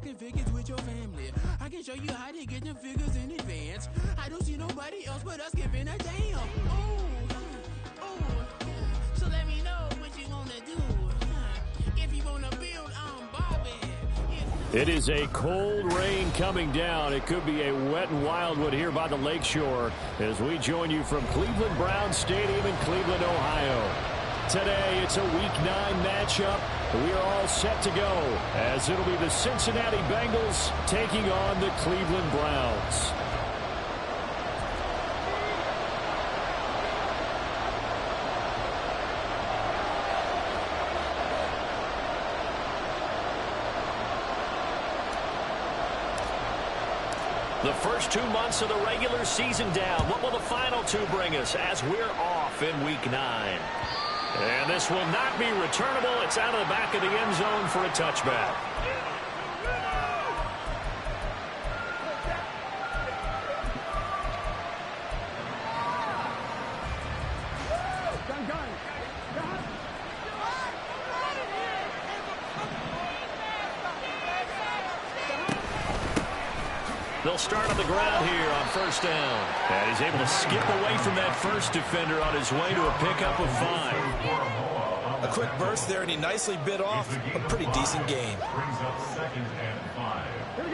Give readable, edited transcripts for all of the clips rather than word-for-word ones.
stacking figures with your family. I can show you how to get them figures in advance. I don't see nobody else but us giving a damn. So let me know what you wanna do. If you wanna build on Bobby. It is a cold rain coming down. It could be a wet and wild one here by the lakeshore as we join you from Cleveland Browns Stadium in Cleveland, Ohio. Today, it's a Week 9 matchup. We are all set to go as it'll be the Cincinnati Bengals taking on the Cleveland Browns. The first 2 months of the regular season down. What will the final 2 bring us as we're off in Week 9? And this will not be returnable. It's out of the back of the end zone for a touchback. They'll start on the ground here on first down. And he's able to skip away from that first defender on his way to a pickup of 5. A quick burst there, and he nicely bit off a pretty decent gain.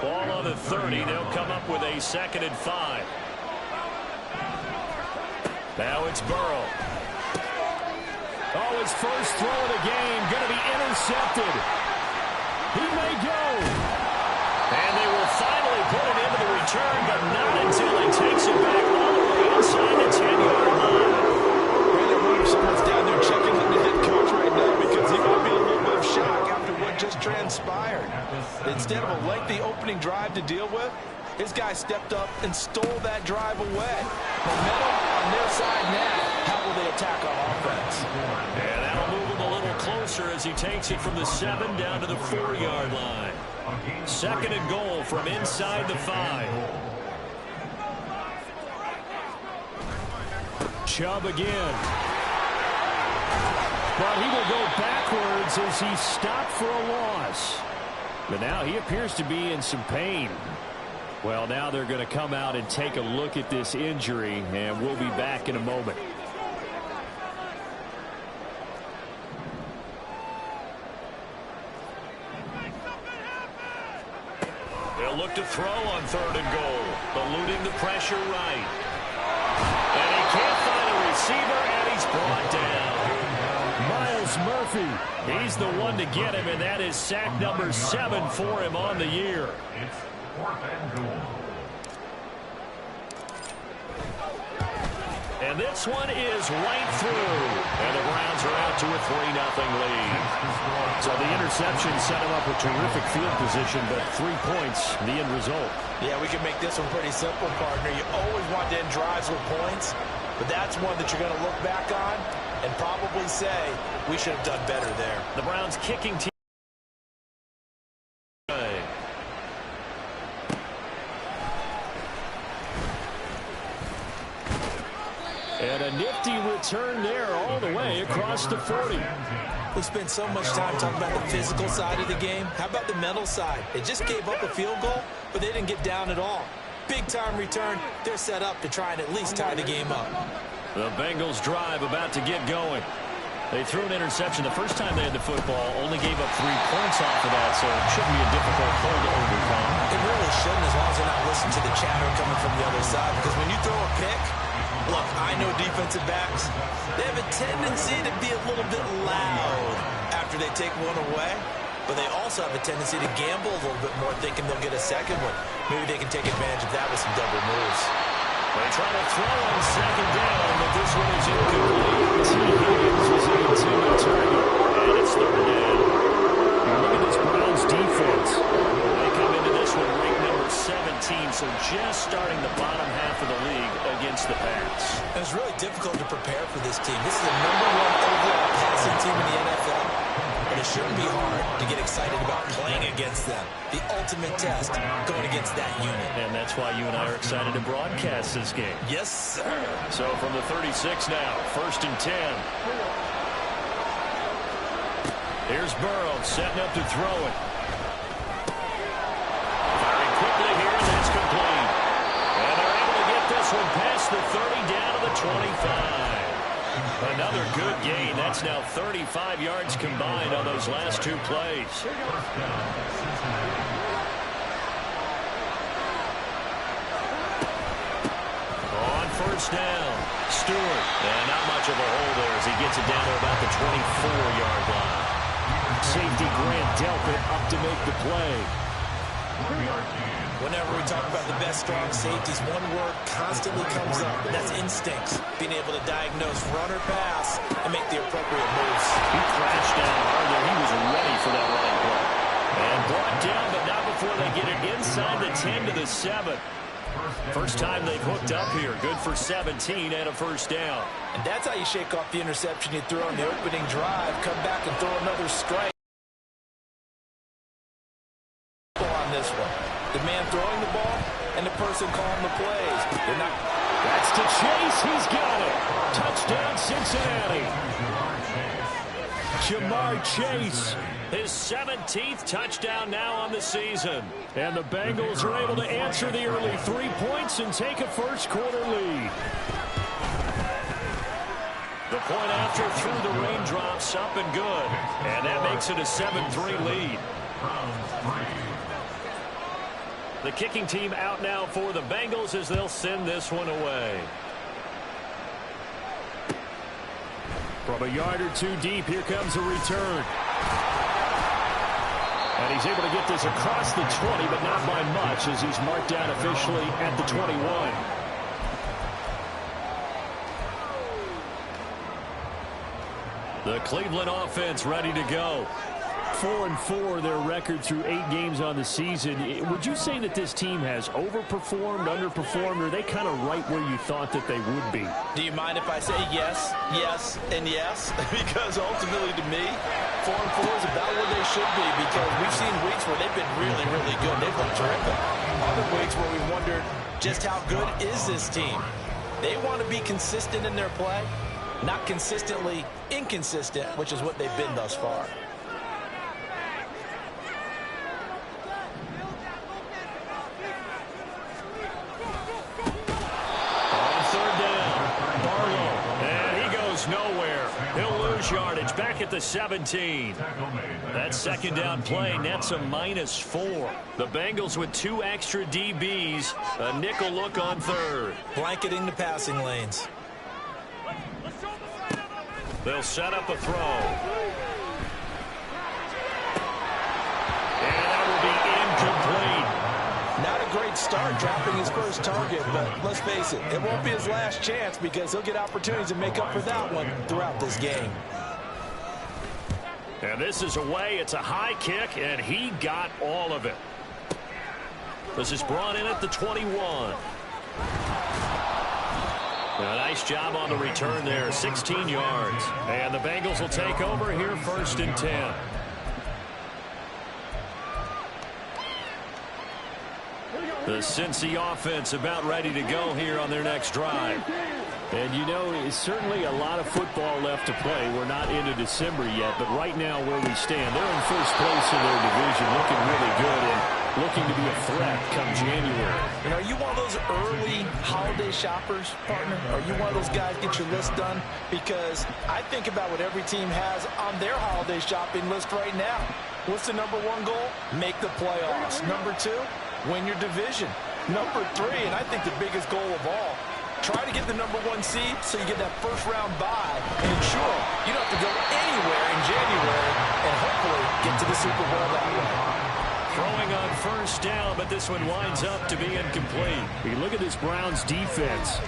Ball on the 30. They'll come up with a 2nd and 5. Now it's Burrow. Oh, his first throw of the game going to be intercepted. He may go. And they will finally put it into the return, but not until he takes it back all the way inside the 10-yard line. Brandon, I wonder if someone's down there checking on the head coach right now because he might be a little bit of shock after what just transpired. Instead of a lengthy opening drive to deal with, his guy stepped up and stole that drive away. Momentum on their side now. How will they attack on offense? And that'll move him a little closer as he takes it from the 7 down to the 4-yard line. 2nd and goal from inside the 5. Chubb again. But he will go backwards as he stopped for a loss. But now he appears to be in some pain. Well, now they're going to come out and take a look at this injury, and we'll be back in a moment. They'll look to throw on 3rd and goal, eluding the pressure right. And he can't find a receiver, and he's brought down. Miles Murphy, he's the one to get him, and that is sack number 7 for him on the year. It's 4th and goal. And this one is right through. And the Browns are out to a 3-0 lead. So the interception set him up a terrific field position, but 3 points, the end result. Yeah, we can make this one pretty simple, partner. You always want to end drives with points, but that's one that you're going to look back on and probably say, we should have done better there. The Browns kicking team. And a nifty return there all the way across the 40. We spent so much time talking about the physical side of the game. How about the mental side? They just gave up a field goal, but they didn't get down at all. Big-time return. They're set up to try and at least tie the game up. The Bengals drive about to get going. They threw an interception the first time they had the football, only gave up 3 points off of that, so it shouldn't be a difficult hole to overcome. It really shouldn't, as long as they're not listening to the chatter coming from the other side, because when you throw a pick, look, I know defensive backs, they have a tendency to be a little bit loud after they take one away, but they also have a tendency to gamble a little bit more, thinking they'll get a second one. Maybe they can take advantage of that with some double moves. They try to throw on 2nd down, but this one is incomplete. T. Higgins was the intended target, and it's 3rd down. Look at this Browns defense. They come into this one ranked number 17, so just starting the bottom half of the league against the pass. It's really difficult to prepare for this team. This is the #1 overall passing team in the NFL. But it shouldn't be hard to get excited about playing against them. The ultimate test going against that unit. And that's why you and I are excited to broadcast this game. Yes, sir. So from the 36 now, 1st and 10. Here's Burrow setting up to throw it. the 30 down to the 25. Another good gain. That's now 35 yards combined on those last two plays. On first down, Stewart. And not much of a hole there as he gets it down to about the 24-yard line. Safety Grant Delpit up to make the play. Whenever we talk about the best strong safeties, one word constantly comes up, and that's instincts. Being able to diagnose run or pass and make the appropriate moves. He crashed down hard there. He was ready for that running play. And brought down, but not before they get it inside the 10 to the 7. First time they've hooked up here. Good for 17 and a first down. And that's how you shake off the interception you throw on the opening drive. Come back and throw another strike on this one. The man throwing the ball and the person calling the plays. They're not. That's to Chase. He's got it. Touchdown, Cincinnati. Jamar Chase, his 17th touchdown now on the season. And the Bengals are able to answer the early 3 points and take a first-quarter lead. The point after through the raindrops, up and good. And that makes it a 7-3 lead. The kicking team out now for the Bengals as they'll send this one away. From a yard or two deep, here comes a return. And he's able to get this across the 20, but not by much as he's marked down officially at the 21. The Cleveland offense ready to go. 4-4 their record through 8 games on the season. Would you say that this team has overperformed, underperformed, or are they kind of right where you thought that they would be? Do you mind if I say yes, yes, and yes? Because ultimately to me, 4-4 is about where they should be, because we've seen weeks where they've been really, really good. They've looked terrific. Other weeks where we wondered just how good is this team. They want to be consistent in their play, not consistently inconsistent, which is what they've been thus far. Nowhere. He'll lose yardage back at the 17. That second down play nets a -4. The Bengals with 2 extra DBs. A nickel look on third. Blanketing the passing lanes. They'll set up a throw. And that will be incomplete. Not a great start dropping his first target, but let's face it, it won't be his last chance because he'll get opportunities to make up for that one throughout this game. And this is away. It's a high kick, and he got all of it. This is brought in at the 21. A nice job on the return there, 16 yards. And the Bengals will take over here 1st and 10. The Cincy offense about ready to go here on their next drive. And, you know, it's certainly a lot of football left to play. We're not into December yet, but right now where we stand, they're in first place in their division, looking really good and looking to be a threat come January. And are you one of those early holiday shoppers, partner? Are you one of those guys get your list done? Because I think about what every team has on their holiday shopping list right now. What's the #1 goal? Make the playoffs. #2, win your division. #3, and I think the biggest goal of all, try to get the #1 seed so you get that first-round bye and ensure you don't have to go anywhere in January and hopefully get to the Super Bowl that way. Throwing on first down, but this one winds up to be incomplete. You look at this Browns defense.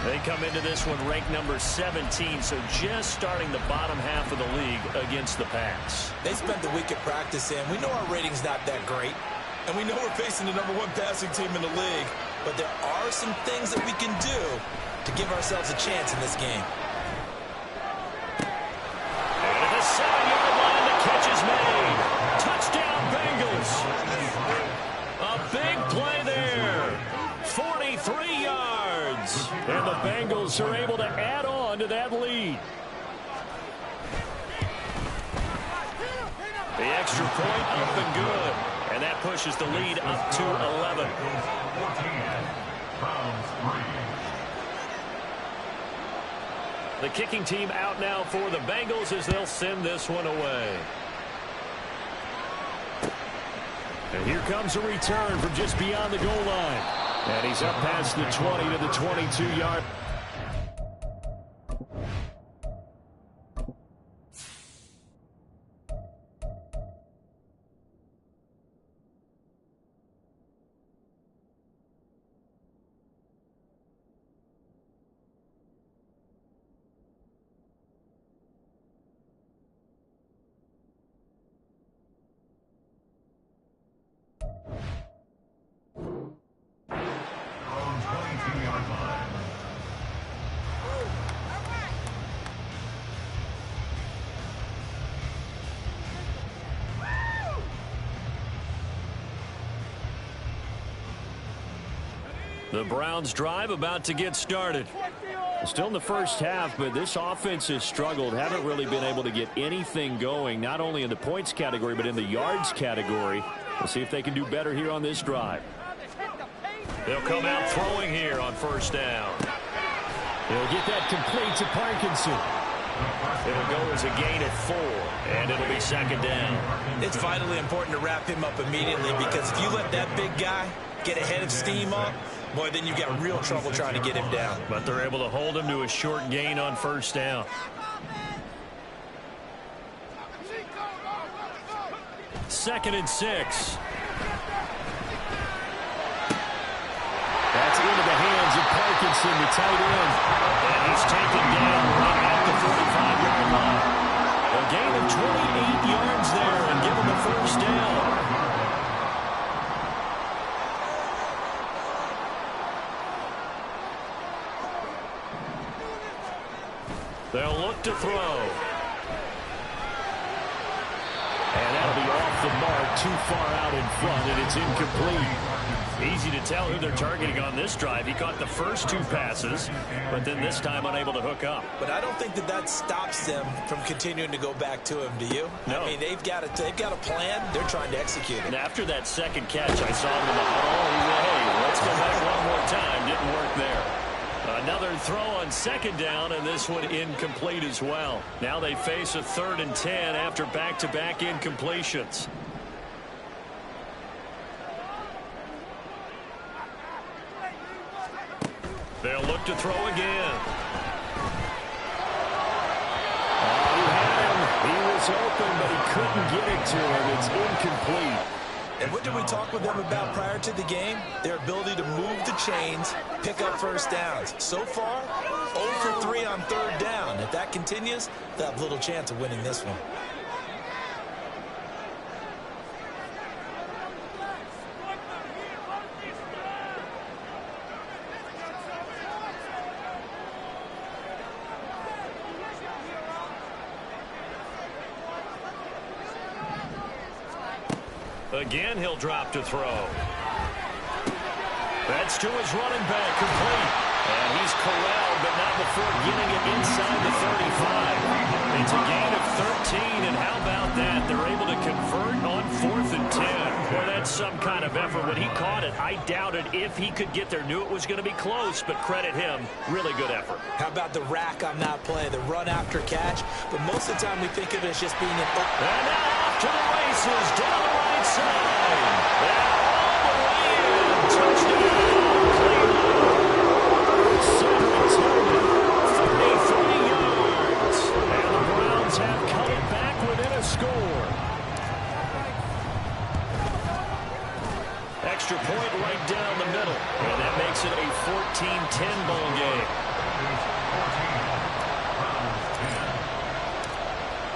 They come into this one ranked number 17, so just starting the bottom half of the league against the pass. They spent the week at practice, and we know our rating's not that great. And we know we're facing the #1 passing team in the league. But there are some things that we can do to give ourselves a chance in this game. And at the 7-yard line, the catch is made. Touchdown, Bengals. A big play there. 43 yards. And the Bengals are able to add on to that lead. The extra point up and good. And that pushes the lead up to 11. The kicking team out now for the Bengals as they'll send this one away. And here comes a return from just beyond the goal line. And he's up past the 20 to the 22-yard. The Browns drive about to get started. Still in the first half, but this offense has struggled. Haven't really been able to get anything going, not only in the points category, but in the yards category. We'll see if they can do better here on this drive. They'll come out throwing here on first down. He'll get that complete to Parkinson. It'll go as a gain of 4, and it'll be second down. It's vitally important to wrap him up immediately, because if you let that big guy get ahead of steam up, boy, then you've got real trouble trying to get him down. But they're able to hold him to a short gain on first down. Second and 6. That's into the hands of Parkinson, the tight end. And he's taken down right at the 45-yard line. A gain of 28 yards there and give him the first down. They'll look to throw. And that'll be off the mark, too far out in front, and it's incomplete. Easy to tell who they're targeting on this drive. He caught the first 2 passes, but then this time unable to hook up. But I don't think that stops them from continuing to go back to him, do you? No. I mean, they've got a plan. They're trying to execute it. And after that second catch, I saw him in the huddle. He said, hey, let's go back one more time. Didn't work there. Another throw on second down, and this one incomplete as well. Now they face a 3rd and 10 after back-to-back incompletions. They'll look to throw again. He had him. He was open, but he couldn't get it to him. It's incomplete. And what did we talk with them about prior to the game? Their ability to move the chains, pick up first downs. So far, 0 for 3 on 3rd down. If that continues, they'll have little chance of winning this one. Again, he'll drop to throw. That's to his running back, complete. And he's corralled, but not before getting it inside the 35. It's a gain of 13, and how about that? They're able to convert on 4th and 10. Boy, that's some kind of effort. When he caught it, I doubted if he could get there. Knew it was going to be close, but credit him. Really good effort. How about the rack on that play, the run after catch? But most of the time we think of it as just being an... And now off to the races, down the right side. And all the way in. Touchdown. 33 yards. And the Browns have cut it back within a score. Extra point right down the middle. And that makes it a 14-10 ball game.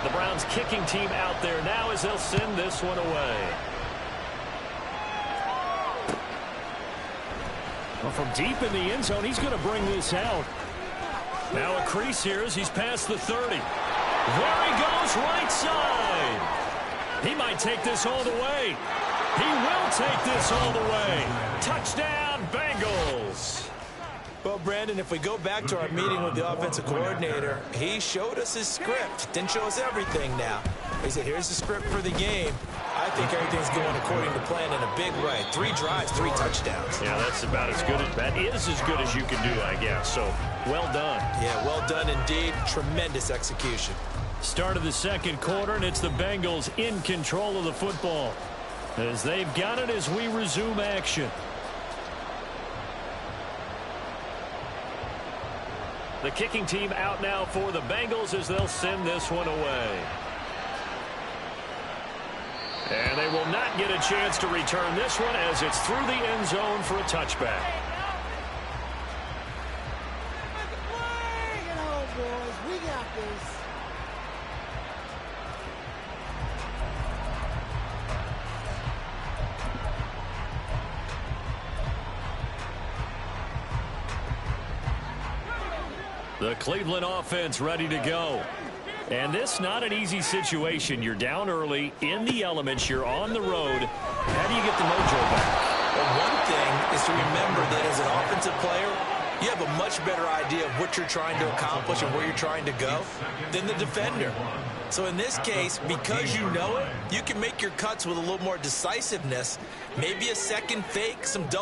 The Browns kicking team out there now as they'll send this one away. Well, from deep in the end zone, he's going to bring this out. Now a crease here as he's past the 30. There he goes, right side. He might take this all the way. He will take this all the way. Touchdown, Bengals. Well, Brandon, if we go back to our meeting with the offensive coordinator, he showed us his script. Didn't show us everything now. He said, here's the script for the game. I I think everything's going according to plan in a big way. 3 drives, 3 touchdowns. Yeah, that's about as good as that is as good as you can do, I guess. So, well done. Yeah, well done indeed. Tremendous execution. Start of the second quarter, and it's the Bengals in control of the football as they've got it as we resume action. The kicking team out now for the Bengals as they'll send this one away. And they will not get a chance to return this one as it's through the end zone for a touchback. Bring it home, boys. We got this. The Cleveland offense ready to go. And this not an easy situation. You're down early, in the elements, you're on the road. How do you get the mojo back? Well, one thing is to remember that as an offensive player, you have a much better idea of what you're trying to accomplish and where you're trying to go than the defender. So in this case, because you know it, you can make your cuts with a little more decisiveness, maybe a second fake, some double